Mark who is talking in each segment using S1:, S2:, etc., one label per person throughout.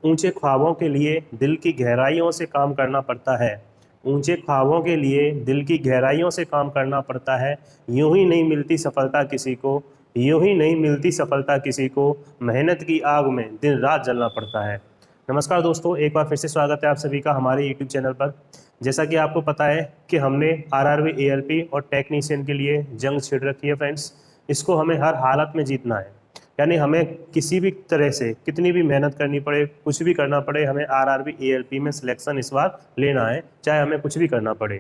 S1: ऊंचे ख्वाबों के लिए दिल की गहराइयों से काम करना पड़ता है। ऊंचे ख्वाबों के लिए दिल की गहराइयों से काम करना पड़ता है। यूं ही नहीं मिलती सफलता किसी को, यूं ही नहीं मिलती सफलता किसी को, मेहनत की आग में दिन रात जलना पड़ता है। नमस्कार दोस्तों, एक बार फिर से स्वागत है आप सभी का हमारे यूट्यूब चैनल पर। जैसा कि आपको पता है कि हमने आरआरबी, एएलपी और टेक्नीशियन के लिए जंग छिड़ रखी है फ्रेंड्स। इसको हमें हर हालत में जीतना है, यानी हमें किसी भी तरह से कितनी भी मेहनत करनी पड़े, कुछ भी करना पड़े, हमें आरआरबी एएलपी में सिलेक्शन इस बार लेना है, चाहे हमें कुछ भी करना पड़े।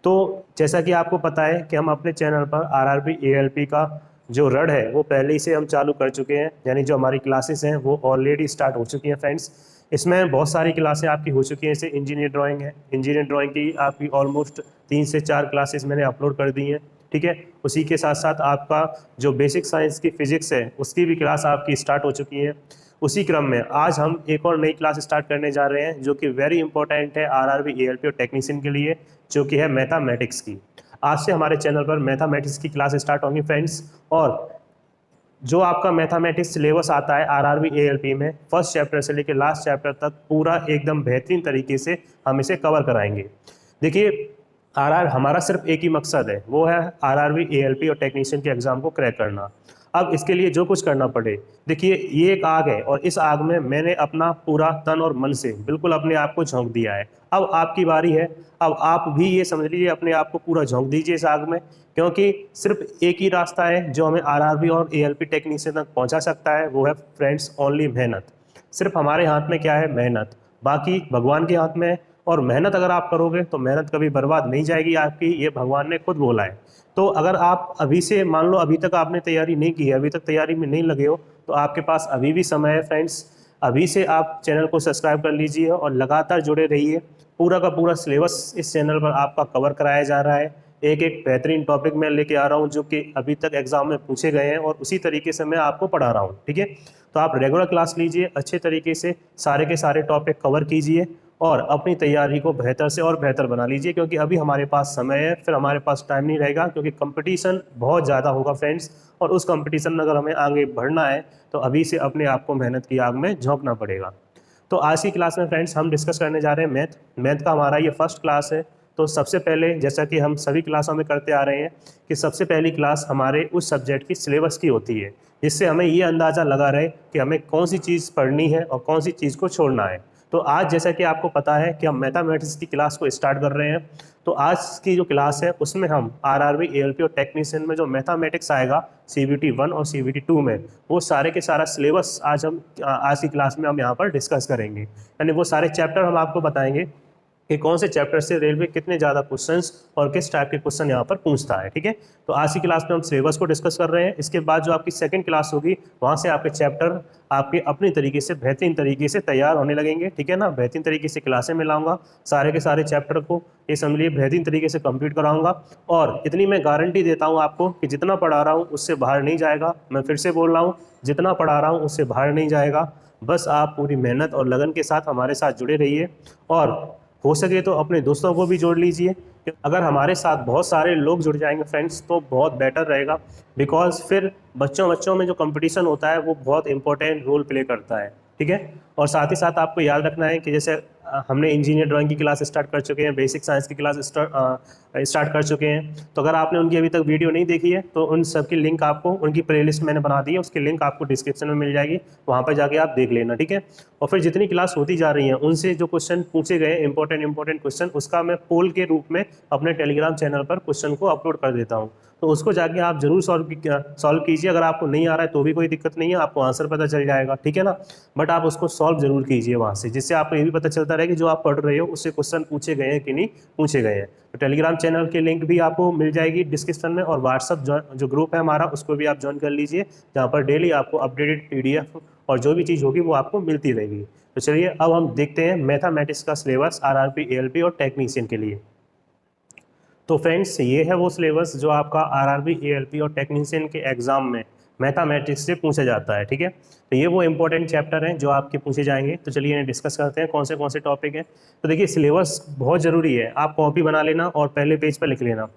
S1: तो जैसा कि आपको पता है कि हम अपने चैनल पर आरआरबी एएलपी का जो रड है वो पहले ही से हम चालू कर चुके हैं, यानी जो हमारी क्लासेस हैं वो ऑलरेडी स्टार्ट हो चुकी हैं फ्रेंड्स। इसमें बहुत सारी क्लासें आपकी हो चुकी हैं। जैसे इंजीनियर ड्राइंग है, इंजीनियर ड्राइंग की आपकी ऑलमोस्ट 3 से 4 क्लासेस मैंने अपलोड कर दी हैं, ठीक है। उसी के साथ साथ आपका जो बेसिक साइंस की फिजिक्स है उसकी भी क्लास आपकी स्टार्ट हो चुकी है। उसी क्रम में आज हम एक और नई क्लास स्टार्ट करने जा रहे हैं जो कि वेरी इंपॉर्टेंट है आरआरबी, एएलपी और टेक्नीशियन के लिए, जो कि है मैथमेटिक्स की। आज से हमारे चैनल पर मैथमेटिक्स की क्लास स्टार्ट होंगी फ्रेंड्स। और जो आपका मैथमेटिक्स सिलेबस आता है आरआरबी एएलपी में, फर्स्ट चैप्टर से लेकर लास्ट चैप्टर तक पूरा एकदम बेहतरीन तरीके से हम इसे कवर कराएंगे। देखिए, आरआर हमारा सिर्फ एक ही मकसद है, वो है आरआरबी, एएलपी और टेक्नीशियन के एग्जाम को क्रैक करना। अब इसके लिए जो कुछ करना पड़े, देखिए ये एक आग है और इस आग में मैंने अपना पूरा तन और मन से बिल्कुल अपने आप को झोंक दिया है। अब आपकी बारी है, अब आप भी ये समझ लीजिए अपने आप को पूरा झोंक दीजिए इस आग में, क्योंकि सिर्फ एक ही रास्ता है जो हमें आरआरबी और एएलपी टेक्नीशियन तक पहुंचा सकता है, वो है फ्रेंड्स ओनली मेहनत। सिर्फ हमारे हाथ में क्या है? मेहनत। बाकी भगवान के हाथ में है। और मेहनत अगर आप करोगे तो मेहनत कभी बर्बाद नहीं जाएगी आपकी, ये भगवान ने खुद बोला है। तो अगर आप अभी से, मान लो अभी तक आपने तैयारी नहीं की है, अभी तक तैयारी में नहीं लगे हो, तो आपके पास अभी भी समय है फ्रेंड्स। अभी से आप चैनल को सब्सक्राइब कर लीजिए और लगातार जुड़े रहिए। पूरा का पूरा सिलेबस इस चैनल पर आपका कवर कराया जा रहा है। एक एक बेहतरीन टॉपिक मैं लेके आ रहा हूँ जो कि अभी तक एग्जाम में पूछे गए हैं, और उसी तरीके से मैं आपको पढ़ा रहा हूँ, ठीक है। तो आप रेगुलर क्लास लीजिए, अच्छे तरीके से सारे के सारे टॉपिक कवर कीजिए और अपनी तैयारी को बेहतर से और बेहतर बना लीजिए, क्योंकि अभी हमारे पास समय है, फिर हमारे पास टाइम नहीं रहेगा, क्योंकि कंपटीशन बहुत ज़्यादा होगा फ्रेंड्स। और उस कंपटीशन में अगर हमें आगे बढ़ना है तो अभी से अपने आप को मेहनत की आग में झोंकना पड़ेगा। तो आज की क्लास में फ्रेंड्स हम डिस्कस करने जा रहे हैं मैथ का हमारा ये फर्स्ट क्लास है। तो सबसे पहले, जैसा कि हम सभी क्लासों में करते आ रहे हैं, कि सबसे पहली क्लास हमारे उस सब्जेक्ट की सिलेबस की होती है, जिससे हमें ये अंदाज़ा लगा रहे कि हमें कौन सी चीज़ पढ़नी है और कौन सी चीज़ को छोड़ना है। तो आज जैसा कि आपको पता है कि हम मैथमेटिक्स की क्लास को स्टार्ट कर रहे हैं, तो आज की जो क्लास है उसमें हम आरआरबी, एएलपी और टेक्नीशियन में जो मैथमेटिक्स आएगा सीबीटी 1 और सीबीटी 2 में, वो सारे के सारा सिलेबस आज की क्लास में हम यहाँ पर डिस्कस करेंगे। यानी वो सारे चैप्टर हम आपको बताएंगे कि कौन से चैप्टर से रेलवे कितने ज़्यादा क्वेश्चंस और किस टाइप के क्वेश्चन यहाँ पर पूछता है, ठीक है। तो आज की क्लास में हम सिलेबस को डिस्कस कर रहे हैं। इसके बाद जो आपकी सेकंड क्लास होगी, वहाँ से आपके चैप्टर आपके अपनी तरीके से बेहतरीन तरीके से तैयार होने लगेंगे, ठीक है ना। बेहतरीन तरीके से क्लासें में लाऊंगा, सारे के सारे चैप्टर को ये समझ लिए बेहतरीन तरीके से कंप्लीट कराऊंगा। और इतनी मैं गारंटी देता हूँ आपको कि जितना पढ़ा रहा हूँ उससे बाहर नहीं जाएगा। मैं फिर से बोल रहा हूँ, जितना पढ़ा रहा हूँ उससे बाहर नहीं जाएगा। बस आप पूरी मेहनत और लगन के साथ हमारे साथ जुड़े रहिए, और हो सके तो अपने दोस्तों को भी जोड़ लीजिए। अगर हमारे साथ बहुत सारे लोग जुड़ जाएंगे फ्रेंड्स तो बहुत बेटर रहेगा, बिकॉज फिर बच्चों बच्चों में जो कंपटीशन होता है वो बहुत इंपॉर्टेंट रोल प्ले करता है, ठीक है। और साथ ही साथ आपको याद रखना है कि जैसे हमने इंजीनियर ड्राइंग की क्लास स्टार्ट कर चुके हैं, बेसिक साइंस की क्लास स्टार्ट कर चुके हैं। तो अगर आपने उनकी अभी तक वीडियो नहीं देखी है तो उन सब की लिंक आपको, उनकी प्लेलिस्ट मैंने बना दी है, उसकी लिंक आपको डिस्क्रिप्शन में मिल जाएगी, वहाँ पर जाके आप देख लेना, ठीक है। और फिर जितनी क्लास होती जा रही हैं उनसे जो क्वेश्चन पूछे गए इंपॉर्टेंट क्वेश्चन, उसका मैं पोल के रूप में अपने टेलीग्राम चैनल पर क्वेश्चन को अपलोड कर देता हूँ। तो उसको जाके आप जरूर सॉल्व कीजिए। अगर आपको नहीं आ रहा है तो भी कोई दिक्कत नहीं है, आपको आंसर पता चल जाएगा, ठीक है ना। बट आप उसको सॉल्व जरूर कीजिए वहाँ से, जिससे आपको ये भी पता चलता रहे कि जो आप पढ़ रहे हो उससे क्वेश्चन पूछे गए हैं कि नहीं पूछे गए हैं। तो टेलीग्राम चैनल की लिंक भी आपको मिल जाएगी डिस्क्रिप्शन में, और व्हाट्सअप जो ग्रुप है हमारा उसको भी आप ज्वाइन कर लीजिए, जहाँ पर डेली आपको अपडेटेड PDF और जो भी चीज़ होगी वो आपको मिलती रहेगी। तो चलिए अब हम देखते हैं मैथमेटिक्स का सिलेबस आरआरबी, एएलपी और टेक्नीशियन के लिए। तो फ्रेंड्स, ये है वो सिलेबस जो आपका आरआरबी, एएलपी और टेक्नीशियन के एग्जाम में मैथमेटिक्स से पूछा जाता है, ठीक है। तो ये वो इंपॉर्टेंट चैप्टर हैं जो आपके पूछे जाएंगे। तो चलिए इन्हें डिस्कस करते हैं कौन से टॉपिक हैं। तो देखिए सिलेबस बहुत ज़रूरी है, आप कॉपी बना लेना और पहले पेज पर लिख लेना।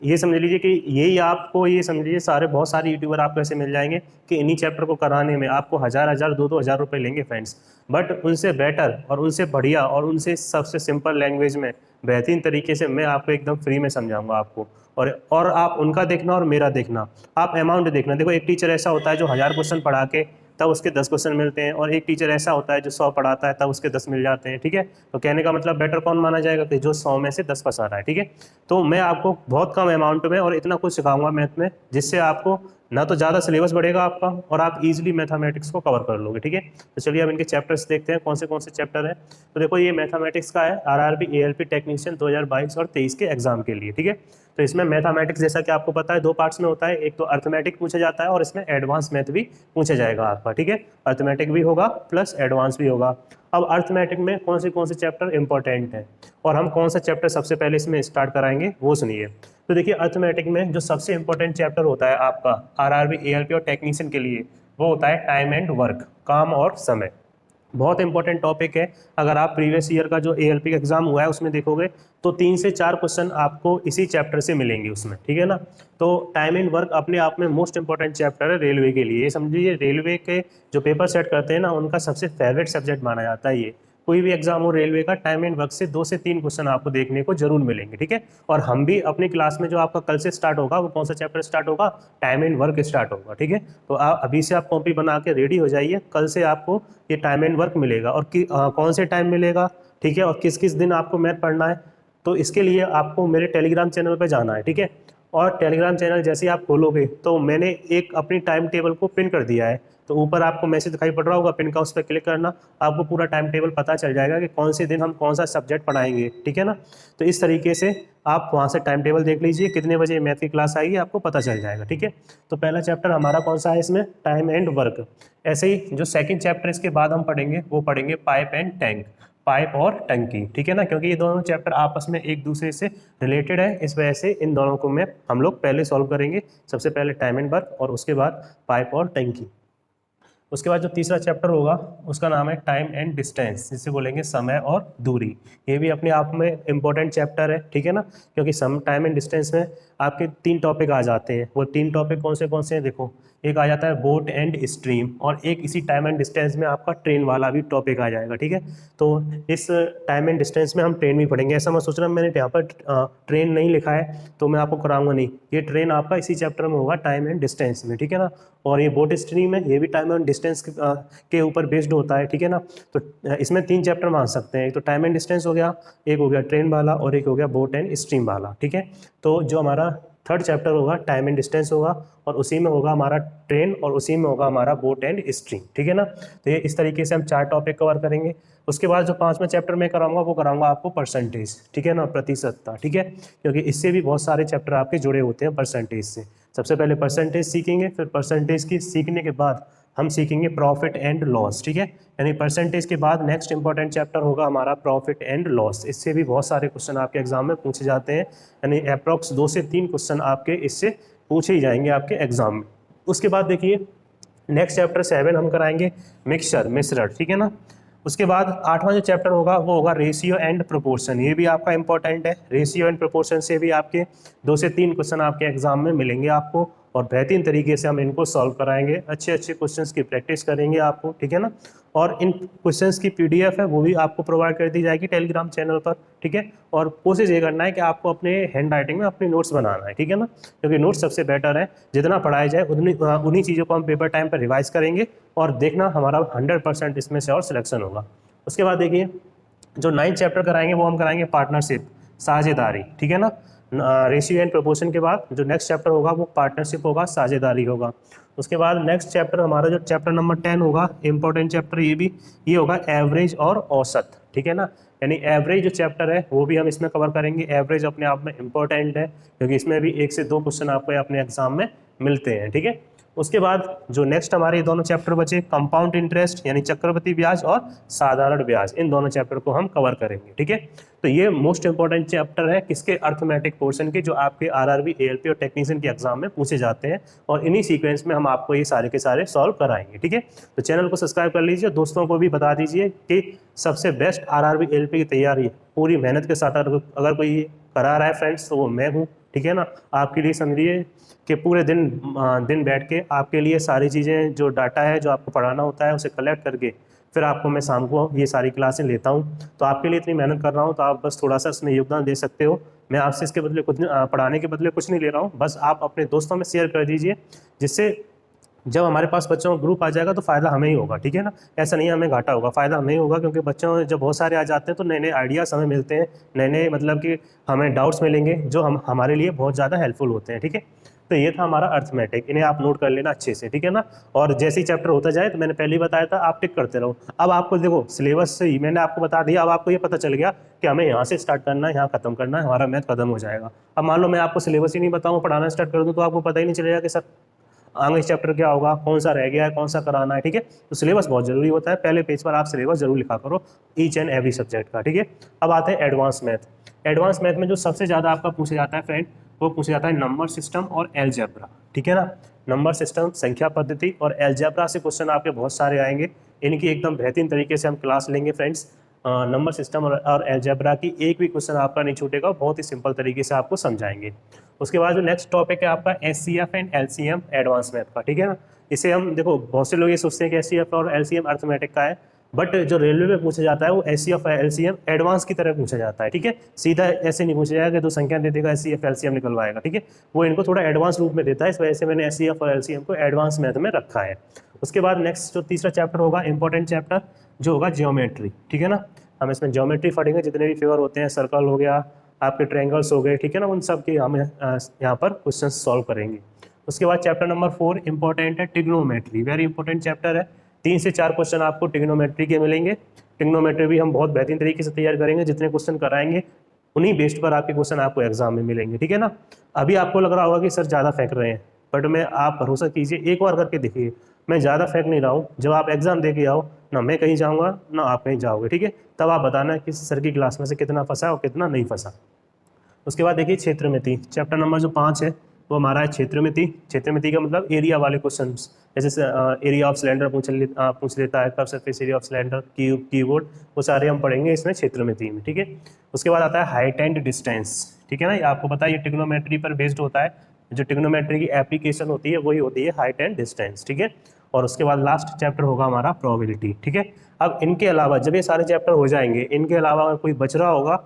S1: ये समझ लीजिए कि यही आपको, ये समझ लीजिए सारे बहुत सारे यूट्यूबर आपको ऐसे मिल जाएंगे कि इन्हीं चैप्टर को कराने में आपको हज़ार 2,000 रुपये लेंगे फ्रेंड्स। बट उनसे बेटर और उनसे बढ़िया और उनसे सबसे सिंपल लैंग्वेज में बेहतरीन तरीके से मैं आपको एकदम फ्री में समझाऊंगा आपको। और आप उनका देखना और मेरा देखना, आप अमाउंट देखना। देखो एक टीचर ऐसा होता है जो 1000 क्वेश्चन पढ़ा के तब उसके 10 क्वेश्चन मिलते हैं, और एक टीचर ऐसा होता है जो 100 पढ़ाता है तब उसके 10 मिल जाते हैं। ठीक है, तो कहने का मतलब बेटर कौन माना जाएगा कि जो 100 में से 10 पास आ रहा है। ठीक है, तो मैं आपको बहुत कम अमाउंट में और इतना कुछ सिखाऊंगा मैथ में, जिससे आपको ना तो ज़्यादा सिलेबस बढ़ेगा आपका और आप इजीली मैथमेटिक्स को कवर कर लोगे। ठीक है, तो चलिए अब इनके चैप्टर्स देखते हैं कौन से चैप्टर हैं। तो देखो ये मैथमेटिक्स का है, आरआरबी एएलपी टेक्नीशियन 2022 और 23 के एग्जाम के लिए। ठीक है, तो इसमें मैथमेटिक्स जैसा कि आपको पता है 2 पार्ट्स में होता है, एक तो अर्थमेटिक पूछा जाता है और इसमें एडवांस मैथ भी पूछा जाएगा आपका। ठीक है, अर्थमेटिक भी होगा प्लस एडवांस भी होगा। अब अर्थमेटिक में कौन से चैप्टर इंपॉर्टेंट हैं और हम कौन सा चैप्टर सबसे पहले इसमें स्टार्ट कराएंगे वो सुनिए। तो देखिए अर्थमेटिक में जो सबसे इंपॉर्टेंट चैप्टर होता है आपका आरआरबी एएलपी और टेक्नीशियन के लिए, वो होता है टाइम एंड वर्क, काम और समय। बहुत इंपॉर्टेंट टॉपिक है। अगर आप प्रीवियस ईयर का जो एएलपी का एग्जाम हुआ है उसमें देखोगे तो 3 से 4 क्वेश्चन आपको इसी चैप्टर से मिलेंगे उसमें। ठीक है ना, तो टाइम एंड वर्क अपने आप में मोस्ट इंपॉर्टेंट चैप्टर है रेलवे के लिए। ये समझिए रेलवे के जो पेपर सेट करते हैं ना उनका सबसे फेवरेट सब्जेक्ट माना जाता है ये। कोई भी एग्जाम हो रेलवे का, टाइम एंड वर्क से 2 से 3 क्वेश्चन आपको देखने को जरूर मिलेंगे। ठीक है, और हम भी अपनी क्लास में जो आपका कल से स्टार्ट होगा वो कौन सा चैप्टर स्टार्ट होगा, टाइम एंड वर्क स्टार्ट होगा। ठीक है, तो अभी से आप कॉपी बना के रेडी हो जाइए, कल से आपको ये टाइम एंड वर्क मिलेगा। और कौन से टाइम मिलेगा, ठीक है, और किस किस दिन आपको मैथ पढ़ना है, तो इसके लिए आपको मेरे टेलीग्राम चैनल पर जाना है। ठीक है, और टेलीग्राम चैनल जैसे ही आप खोलोगे तो मैंने एक अपनी टाइम टेबल को पिन कर दिया है, तो ऊपर आपको मैसेज दिखाई पड़ रहा होगा पिन का, उस पर क्लिक करना, आपको पूरा टाइम टेबल पता चल जाएगा कि कौन से दिन हम कौन सा सब्जेक्ट पढ़ाएंगे। ठीक है ना, तो इस तरीके से आप वहाँ से टाइम टेबल देख लीजिए, कितने बजे मैथ की क्लास आएगी आपको पता चल जाएगा। ठीक है, तो पहला चैप्टर हमारा कौन सा है इसमें, टाइम एंड वर्क। ऐसे ही जो सेकंड चैप्टर इसके बाद हम पढ़ेंगे वो पढ़ेंगे पाइप एंड टैंक, पाइप और टंकी। ठीक है ना, क्योंकि ये दोनों चैप्टर आपस में एक दूसरे से रिलेटेड है, इस वजह से इन दोनों को हम लोग पहले सॉल्व करेंगे। सबसे पहले टाइम एंड वर्क और उसके बाद पाइप और टंकी। उसके बाद जो तीसरा चैप्टर होगा उसका नाम है टाइम एंड डिस्टेंस, जिसे बोलेंगे समय और दूरी। ये भी अपने आप में इम्पोर्टेंट चैप्टर है। ठीक है ना, क्योंकि टाइम एंड डिस्टेंस में आपके 3 टॉपिक आ जाते हैं। वो 3 टॉपिक कौन से हैं देखो, एक आ जाता है बोट एंड स्ट्रीम, और एक इसी टाइम एंड डिस्टेंस में आपका ट्रेन वाला भी टॉपिक आ जाएगा। ठीक है, तो इस टाइम एंड डिस्टेंस में हम ट्रेन भी पढ़ेंगे। ऐसा मैं सोच रहा हूँ मैंने यहाँ पर ट्रेन नहीं लिखा है तो मैं आपको कराऊंगा नहीं, ये ट्रेन आपका इसी चैप्टर में होगा टाइम एंड डिस्टेंस में। ठीक है ना, और ये बोट स्ट्रीम है, ये भी टाइम एंड डिस्टेंस के ऊपर बेस्ड होता है। ठीक है ना, तो इसमें 3 चैप्टर मान सकते हैं, एक तो टाइम एंड डिस्टेंस हो गया, एक हो गया ट्रेन वाला और एक हो गया बोट एंड स्ट्रीम वाला। ठीक है, तो जो हमारा थर्ड चैप्टर होगा टाइम एंड डिस्टेंस होगा, और उसी में होगा हमारा ट्रेन और उसी में होगा हमारा बोट एंड स्ट्रीम। ठीक है ना, तो ये इस तरीके से हम 4 टॉपिक कवर करेंगे। उसके बाद जो 5वां चैप्टर मैं कराऊंगा वो कराऊंगा आपको परसेंटेज। ठीक है ना, प्रतिशतता। ठीक है, क्योंकि इससे भी बहुत सारे चैप्टर आपके जुड़े होते हैं परसेंटेज से। सबसे पहले परसेंटेज सीखेंगे, फिर परसेंटेज की सीखने के बाद हम सीखेंगे प्रॉफिट एंड लॉस। ठीक है, यानी परसेंटेज के बाद नेक्स्ट इंपॉर्टेंट चैप्टर होगा हमारा प्रॉफिट एंड लॉस। इससे भी बहुत सारे क्वेश्चन आपके एग्जाम में पूछे जाते हैं, यानी अप्रॉक्स 2 से 3 क्वेश्चन आपके इससे पूछे ही जाएंगे आपके एग्जाम में। उसके बाद देखिए नेक्स्ट चैप्टर 7 हम कराएंगे मिश्रण। ठीक है ना, उसके बाद 8वां जो चैप्टर होगा वो होगा रेशियो एंड प्रोपोर्शन। ये भी आपका इंपॉर्टेंट है, रेशियो एंड प्रोपोर्शन से भी आपके 2 से 3 क्वेश्चन आपके एग्जाम में मिलेंगे आपको, और बेहतरीन तरीके से हम इनको सॉल्व कराएंगे। अच्छे क्वेश्चंस की प्रैक्टिस करेंगे आपको। ठीक है ना, और इन क्वेश्चंस की PDF है वो भी आपको प्रोवाइड कर दी जाएगी टेलीग्राम चैनल पर। ठीक है, और कोशिश ये करना है कि आपको अपने हैंड राइटिंग में अपने नोट्स बनाना है। ठीक है ना, क्योंकि नोट्स सबसे बेटर है, जितना पढ़ाया जाए उन्हीं चीज़ों को हम पेपर टाइम पर रिवाइज करेंगे, और देखना हमारा 100% इसमें से और सिलेक्शन होगा। उसके बाद देखिए जो 9th चैप्टर कराएंगे वो हम कराएंगे पार्टनरशिप, साझेदारी। ठीक है ना, रेशियो एंड प्रोपोर्शन के बाद जो नेक्स्ट चैप्टर होगा वो पार्टनरशिप होगा, साझेदारी होगा। उसके बाद नेक्स्ट चैप्टर हमारा जो चैप्टर नंबर 10 होगा, इंपॉर्टेंट चैप्टर ये होगा एवरेज और औसत। ठीक है ना, यानी एवरेज जो चैप्टर है वो भी हम इसमें कवर करेंगे। एवरेज अपने आप में इंपॉर्टेंट है, क्योंकि इसमें भी 1 से 2 क्वेश्चन आपको अपने एग्जाम में मिलते हैं। ठीक है, उसके बाद जो नेक्स्ट हमारे दोनों चैप्टर बचे, कंपाउंड इंटरेस्ट यानी चक्रवृद्धि ब्याज और साधारण ब्याज, इन दोनों चैप्टर को हम कवर करेंगे। ठीक है, तो ये मोस्ट इंपॉर्टेंट चैप्टर है किसके, अर्थमेटिक पोर्शन के, जो आपके आरआरबी, एएलपी और टेक्नीशियन के एग्जाम में पूछे जाते हैं, और इन्हीं सीक्वेंस में हम आपको ये सारे के सारे सॉल्व कराएंगे। ठीक है, तो चैनल को सब्सक्राइब कर लीजिए, दोस्तों को भी बता दीजिए कि सबसे बेस्ट आरआरबी एएलपी की तैयारी पूरी मेहनत के साथ अगर कोई करा रहा है फ्रेंड्स, तो वो मैं हूँ। ठीक है ना, आपके लिए समझिए कि पूरे दिन बैठ के आपके लिए सारी चीज़ें, जो डाटा है जो आपको पढ़ाना होता है, उसे कलेक्ट करके फिर आपको मैं शाम को ये सारी क्लासें लेता हूँ। तो आपके लिए इतनी मेहनत कर रहा हूँ, तो आप बस थोड़ा सा इसमें योगदान दे सकते हो। मैं आपसे इसके बदले कुछ पढ़ाने के बदले कुछ नहीं ले रहा हूँ, बस आप अपने दोस्तों में शेयर कर दीजिए, जिससे जब हमारे पास बच्चों का ग्रुप आ जाएगा तो फ़ायदा हमें ही होगा। ठीक है ना, ऐसा नहीं हमें घाटा होगा, फ़ायदा हमें ही होगा, क्योंकि बच्चों जब बहुत सारे आ जाते हैं तो नए नए आइडियाज़ हमें मिलते हैं, नए नए मतलब कि हमें डाउट्स मिलेंगे जो हमारे लिए बहुत ज़्यादा हेल्पफुल होते हैं। ठीक है, तो ये था हमारा अर्थमेटिक, इन्हें आप नोट कर लेना अच्छे से। ठीक है ना, और जैसे ही चैप्टर होता जाए, तो मैंने पहले ही बताया था, आप टिक करते रहो। अब आपको देखो सिलेबस से ही मैंने आपको बता दिया, अब आपको ये पता चल गया कि हमें यहाँ से स्टार्ट करना है, यहाँ खत्म करना है, हमारा मैथ खत्म हो जाएगा। अब मान लो मैं आपको सिलेबस ही नहीं बताऊँ, पढ़ाना स्टार्ट कर दूँ, तो आपको पता ही नहीं चलेगा कि सर आगे चैप्टर क्या होगा, कौन सा रह गया है, कौन सा कराना है। ठीक है, तो सिलेबस बहुत जरूरी होता है, पहले पेज पर आप सिलेबस जरूर लिखा करो ईच एंड एवरी सब्जेक्ट का। ठीक है, अब आते हैं एडवांस मैथ। एडवांस मैथ में जो सबसे ज़्यादा आपका पूछा जाता है फ्रेंड, वो पूछा जाता है नंबर सिस्टम और एलजेब्रा। ठीक है ना, नंबर सिस्टम, संख्या पद्धति और एलजेब्रा से क्वेश्चन आपके बहुत सारे आएंगे। इनकी एकदम बेहतरीन तरीके से हम क्लास लेंगे फ्रेंड्स। नंबर सिस्टम और एलजेब्रा की एक भी क्वेश्चन आपका नहीं छूटेगा, बहुत ही सिंपल तरीके से आपको समझाएंगे। उसके बाद जो नेक्स्ट टॉपिक है आपका HCF and LCM advance math का। ठीक है ना, इसे हम देखो, बहुत से लोग ये सोचते हैं कि एचसीएफ और एलसीएम अर्थमेटिक का है, बट जो रेलवे में पूछा जाता है वो एचसीएफ और एलसीएम एडवांस की तरह पूछा जाता है। ठीक है, सीधा ऐसे नहीं पूछा जाएगा कि तो संख्या दे देगा एचसीएफ एलसीएम निकलवाएगा। ठीक है, वो इनको थोड़ा एडवांस रूप में देता है, इस वजह से मैंने एचसीएफ और एलसीएम को एडवांस मैथ में रखा है। उसके बाद नेक्स्ट जो तीसरा चैप्टर होगा, इंपॉर्टेंट चैप्टर, जो होगा ज्योमेट्री। ठीक है ना, हम इसमें ज्योमेट्री पढ़ेंगे, जितने भी फिगर होते हैं, सर्कल हो गया, आपके ट्रायंगल्स हो गए। ठीक है ना, उन सब के हम यहाँ पर क्वेश्चन सॉल्व करेंगे। उसके बाद चैप्टर नंबर 4 इंपॉर्टेंट है ट्रिग्नोमेट्री, वेरी इंपॉर्टेंट चैप्टर है। 3 से 4 क्वेश्चन आपको ट्रिग्नोमेट्री के मिलेंगे। ट्रिग्नोमेट्री भी हम बहुत बेहतरीन तरीके से तैयार करेंगे, जितने क्वेश्चन कराएंगे उन्हीं बेस्ड पर आपके क्वेश्चन आपको एग्जाम में मिलेंगे। ठीक है ना, अभी आपको लग रहा होगा कि सर ज़्यादा फेंक रहे हैं, बट मैं, आप भरोसा कीजिए, एक बार करके देखिए, मैं ज़्यादा फेंक नहीं रहा हूँ। जब आप एग्जाम दे के आओ ना, मैं कहीं जाऊँगा ना आप कहीं जाओगे। ठीक है, तब आप बताना कि सर की क्लास में से कितना फंसा और कितना नहीं फंसा। उसके बाद देखिए क्षेत्रमिति, चैप्टर नंबर जो 5 है वो हमारा है क्षेत्रमिति। क्षेत्रमिति का मतलब एरिया वाले क्वेश्चन, जैसे एरिया ऑफ सिलेंडर पूछ लेता है, curve surface area of cylinder, cube, keyboard, वो सारे हम पढ़ेंगे इसमें क्षेत्रमिति में। ठीक है, उसके बाद आता है हाइट एंड डिस्टेंस। ठीक है ना, ये आपको पता है ये ट्रिग्नोमेट्री पर बेस्ड होता है, जो ट्रिग्नोमेट्री की एप्लीकेशन होती है वही होती है हाइट एंड डिस्टेंस। ठीक है, और उसके बाद लास्ट चैप्टर होगा हमारा प्रोबेबिलिटी। ठीक है, अब इनके अलावा जब ये सारे चैप्टर हो जाएंगे, इनके अलावा अगर कोई बच रहा होगा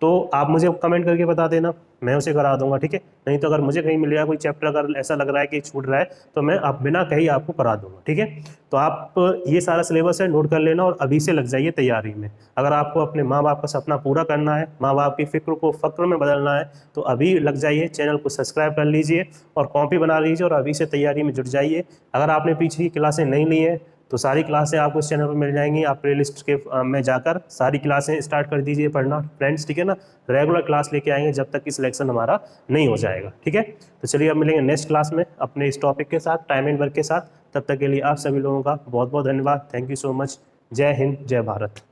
S1: तो आप मुझे कमेंट करके बता देना, मैं उसे करा दूंगा। ठीक है, नहीं तो अगर मुझे कहीं मिलेगा कोई चैप्टर, अगर ऐसा लग रहा है कि छूट रहा है, तो मैं आप बिना कहीं आपको करा दूंगा। ठीक है, तो आप ये सारा सिलेबस है, नोट कर लेना और अभी से लग जाइए तैयारी में। अगर आपको अपने माँ बाप का सपना पूरा करना है, माँ बाप की फिक्र को फक्र में बदलना है, तो अभी लग जाइए, चैनल को सब्सक्राइब कर लीजिए और कॉपी बना लीजिए और अभी से तैयारी में जुट जाइए। अगर आपने पीछे की क्लासें नहीं ली है तो सारी क्लासें आपको इस चैनल पर मिल जाएंगी, आप प्लेलिस्ट के में जाकर सारी क्लासें स्टार्ट कर दीजिए पढ़ना फ्रेंड्स। ठीक है ना, रेगुलर क्लास लेके आएंगे जब तक कि सिलेक्शन हमारा नहीं हो जाएगा। ठीक है, तो चलिए अब मिलेंगे नेक्स्ट क्लास में अपने इस टॉपिक के साथ, टाइम एंड वर्क के साथ। तब तक के लिए आप सभी लोगों का बहुत बहुत धन्यवाद। Thank you so much. जय हिंद, जय भारत।